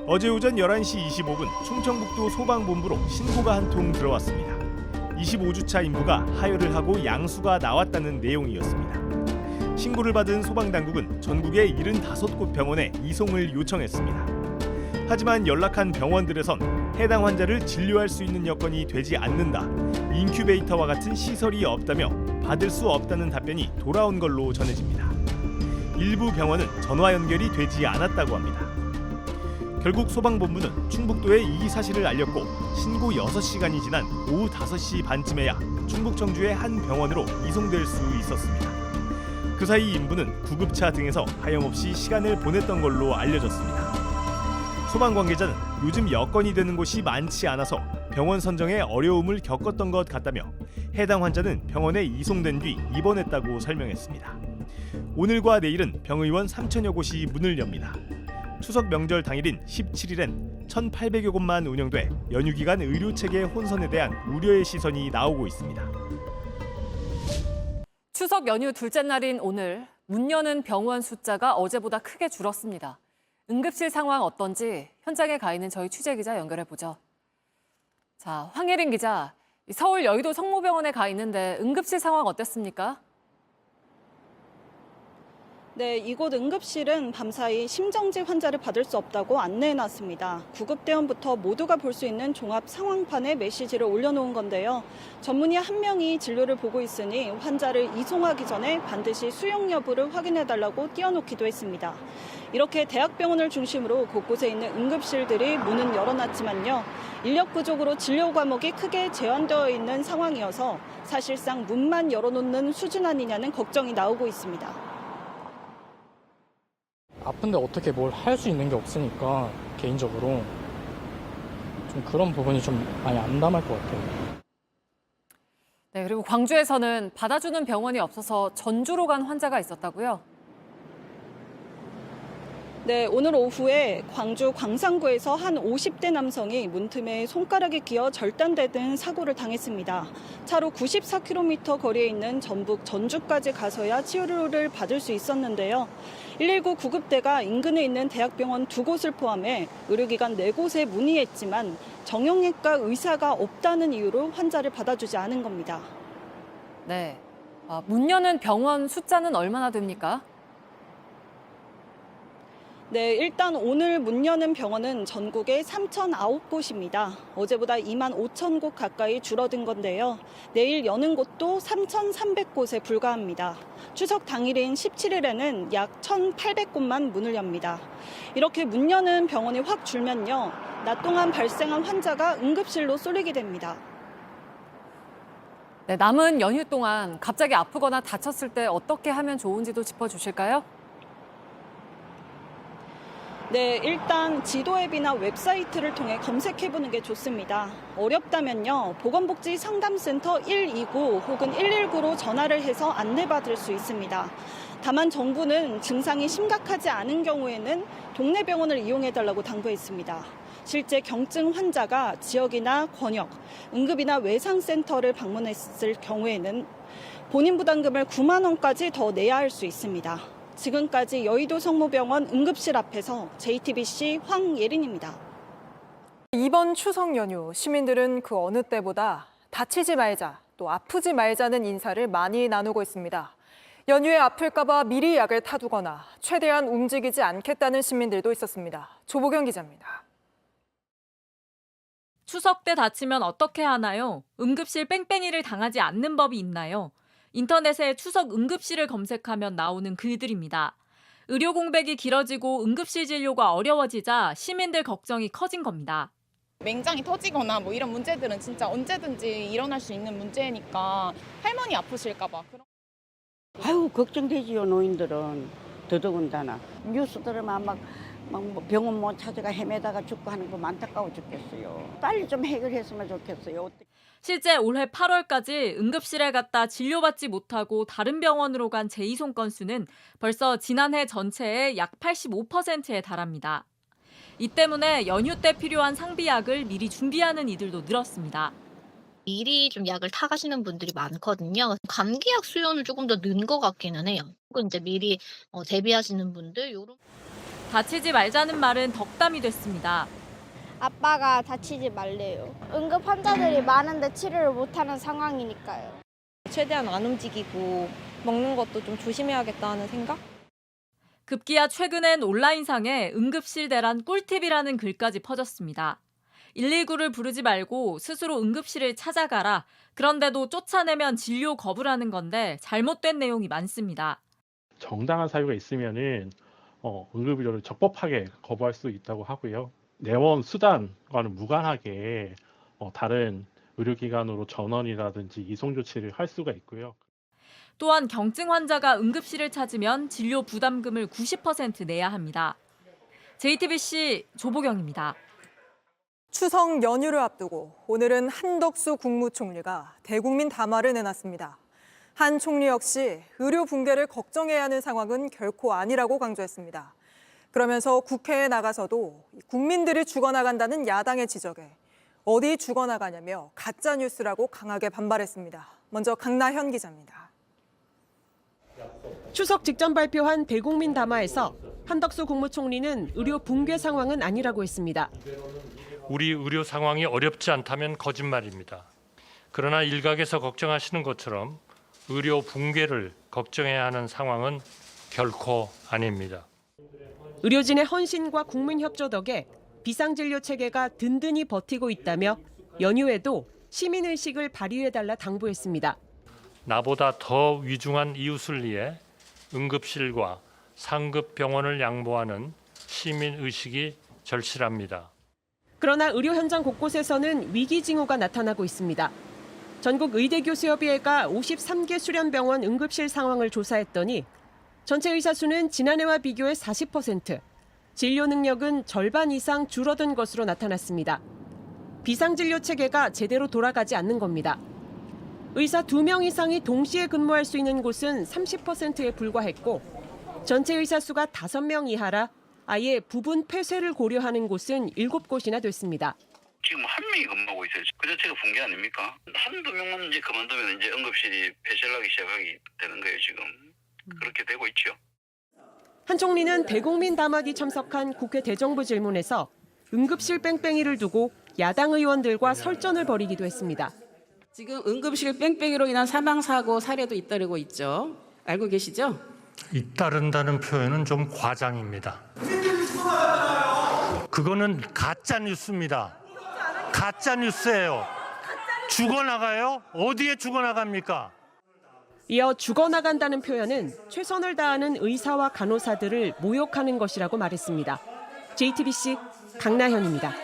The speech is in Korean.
어제 오전 11시 25분 충청북도 소방본부로 신고가 한 통 들어왔습니다. 25주차 인부가 하혈을 하고 양수가 나왔다는 내용이었습니다. 신고를 받은 소방당국은 전국의 75곳 병원에 이송을 요청했습니다. 하지만 연락한 병원들에선 해당 환자를 진료할 수 있는 여건이 되지 않는다, 인큐베이터와 같은 시설이 없다며 받을 수 없다는 답변이 돌아온 걸로 전해집니다. 일부 병원은 전화 연결이 되지 않았다고 합니다. 결국 소방본부는 충북도에 이 사실을 알렸고 신고 6시간이 지난 오후 5시 반쯤에야 충북 청주의 한 병원으로 이송될 수 있었습니다. 그 사이 인부는 구급차 등에서 하염없이 시간을 보냈던 걸로 알려졌습니다. 소방 관계자는 요즘 여건이 되는 곳이 많지 않아서 병원 선정에 어려움을 겪었던 것 같다며 해당 환자는 병원에 이송된 뒤 입원했다고 설명했습니다. 오늘과 내일은 병의원 3천여 곳이 문을 엽니다. 추석 명절 당일인 17일엔 1,800여 곳만 운영돼 연휴 기간 의료 체계 혼선에 대한 우려의 시선이 나오고 있습니다. 추석 연휴 둘째 날인 오늘 문 여는 병원 숫자가 어제보다 크게 줄었습니다. 응급실 상황 어떤지 현장에 가 있는 저희 취재기자 연결해 보죠. 자, 황예린 기자, 서울 여의도 성모병원에 가 있는데 응급실 상황 어땠습니까? 네, 이곳 응급실은 밤사이 심정지 환자를 받을 수 없다고 안내해놨습니다. 구급대원부터 모두가 볼 수 있는 종합 상황판에 메시지를 올려놓은 건데요. 전문의 한 명이 진료를 보고 있으니 환자를 이송하기 전에 반드시 수용 여부를 확인해달라고 띄워놓기도 했습니다. 이렇게 대학병원을 중심으로 곳곳에 있는 응급실들이 문은 열어놨지만요. 인력 부족으로 진료 과목이 크게 제한되어 있는 상황이어서 사실상 문만 열어놓는 수준 아니냐는 걱정이 나오고 있습니다. 아픈데 어떻게 뭘 할 수 있는 게 없으니까 개인적으로 좀 그런 부분이 좀 많이 암담할 것 같아요. 네, 그리고 광주에서는 받아주는 병원이 없어서 전주로 간 환자가 있었다고요? 네, 오늘 오후에 광주 광산구에서 한 50대 남성이 문틈에 손가락이 끼어 절단되는 사고를 당했습니다. 차로 94km 거리에 있는 전북 전주까지 가서야 치료를 받을 수 있었는데요. 119 구급대가 인근에 있는 대학병원 2곳을 포함해 의료기관 4곳에 문의했지만 정형외과 의사가 없다는 이유로 환자를 받아주지 않은 겁니다. 네, 문 여는 병원 숫자는 얼마나 됩니까? 네, 일단 오늘 문 여는 병원은 전국에 3,009곳입니다. 어제보다 2만 5천 곳 가까이 줄어든 건데요. 내일 여는 곳도 3,300곳에 불과합니다. 추석 당일인 17일에는 약 1,800곳만 문을 엽니다. 이렇게 문 여는 병원이 확 줄면요, 낮 동안 발생한 환자가 응급실로 쏠리게 됩니다. 네, 남은 연휴 동안 갑자기 아프거나 다쳤을 때 어떻게 하면 좋은지도 짚어주실까요? 네, 일단 지도 앱이나 웹사이트를 통해 검색해보는 게 좋습니다. 어렵다면요, 보건복지 상담센터 129 혹은 119로 전화를 해서 안내받을 수 있습니다. 다만 정부는 증상이 심각하지 않은 경우에는 동네 병원을 이용해달라고 당부했습니다. 실제 경증 환자가 지역이나 권역, 응급이나 외상센터를 방문했을 경우에는 본인 부담금을 9만 원까지 더 내야 할 수 있습니다. 지금까지 여의도 성모병원 응급실 앞에서 JTBC 황예린입니다. 이번 추석 연휴 시민들은 그 어느 때보다 다치지 말자, 또 아프지 말자는 인사를 많이 나누고 있습니다. 연휴에 아플까 봐 미리 약을 타두거나 최대한 움직이지 않겠다는 시민들도 있었습니다. 조보경 기자입니다. 추석 때 다치면 어떻게 하나요? 응급실 뺑뺑이를 당하지 않는 법이 있나요? 인터넷에 추석 응급실을 검색하면 나오는 글들입니다. 의료 공백이 길어지고 응급실 진료가 어려워지자 시민들 걱정이 커진 겁니다. 맹장이 터지거나 뭐 이런 문제들은 진짜 언제든지 일어날 수 있는 문제니까 할머니 아프실까 봐. 아유, 걱정되지요. 노인들은 더더군다나 뉴스 들으면 막 병원 못 찾아가 헤매다가 죽고 하는 거 안타까워 죽겠어요. 빨리 좀 해결했으면 좋겠어요. 실제 올해 8월까지 응급실에 갔다 진료받지 못하고 다른 병원으로 간 재이송 건수는 벌써 지난해 전체의 약 85%에 달합니다. 이 때문에 연휴 때 필요한 상비약을 미리 준비하는 이들도 늘었습니다. 미리 좀 약을 타가시는 분들이 많거든요. 감기약 수요는 조금 더 는 것 같기는 해요. 혹은 이제 미리 대비하시는 분들 요런. 다치지 말자는 말은 덕담이 됐습니다. 아빠가 다치지 말래요. 응급 환자들이 많은데 치료를 못하는 상황이니까요. 최대한 안 움직이고 먹는 것도 좀 조심해야겠다 하는 생각? 급기야 최근엔 온라인상에 응급실 대란 꿀팁이라는 글까지 퍼졌습니다. 119를 부르지 말고 스스로 응급실을 찾아가라. 그런데도 쫓아내면 진료 거부라는 건데 잘못된 내용이 많습니다. 정당한 사유가 있으면은 응급의료를 적법하게 거부할 수 있다고 하고요. 내원 수단과는 무관하게 다른 의료기관으로 전원이라든지 이송 조치를 할 수가 있고요. 또한 경증 환자가 응급실을 찾으면 진료 부담금을 90% 내야 합니다. JTBC 조보경입니다. 추석 연휴를 앞두고 오늘은 한덕수 국무총리가 대국민 담화를 내놨습니다. 한 총리 역시 의료 붕괴를 걱정해야 하는 상황은 결코 아니라고 강조했습니다. 그러면서 국회에 나가서도 국민들이 죽어나간다는 야당의 지적에 어디 죽어나가냐며 가짜뉴스라고 강하게 반발했습니다. 먼저 강나현 기자입니다. 추석 직전 발표한 대국민 담화에서 한덕수 국무총리는 의료 붕괴 상황은 아니라고 했습니다. 우리 의료 상황이 어렵지 않다면 거짓말입니다. 그러나 일각에서 걱정하시는 것처럼 의료 붕괴를 걱정해야 하는 상황은 결코 아닙니다. 의료진의 헌신과 국민 협조 덕에 비상진료 체계가 든든히 버티고 있다며 연휴에도 시민의식을 발휘해달라 당부했습니다. 나보다 더 위중한 이웃을 위해 응급실과 상급 병원을 양보하는 시민의식이 절실합니다. 그러나 의료 현장 곳곳에서는 위기 징후가 나타나고 있습니다. 전국 의대교수협의회가 53개 수련병원 응급실 상황을 조사했더니 전체 의사 수는 지난해와 비교해 40%, 진료 능력은 절반 이상 줄어든 것으로 나타났습니다. 비상진료 체계가 제대로 돌아가지 않는 겁니다. 의사 2명 이상이 동시에 근무할 수 있는 곳은 30%에 불과했고 전체 의사 수가 5명 이하라 아예 부분 폐쇄를 고려하는 곳은 7곳이나 됐습니다. 지금 한 명이 근무하고 있어요. 그 자체가 붕괴 아닙니까? 한두 명만 이제 그만두면 이제 응급실이 폐쇄를 하기 시작하게 되는 거예요, 지금. 그렇게 되고 있죠. 한 총리는 대국민 담화 뒤 참석한 국회 대정부 질문에서 응급실 뺑뺑이를 두고 야당 의원들과 설전을 벌이기도 했습니다. 지금 응급실 뺑뺑이로 인한 사망사고 사례도 잇따르고 있죠. 알고 계시죠? 잇따른다는 표현은 좀 과장입니다. 그거는 가짜 뉴스입니다. 가짜 뉴스예요. 죽어나가요? 어디에 죽어나갑니까? 이어 죽어나간다는 표현은 최선을 다하는 의사와 간호사들을 모욕하는 것이라고 말했습니다. JTBC 강나현입니다.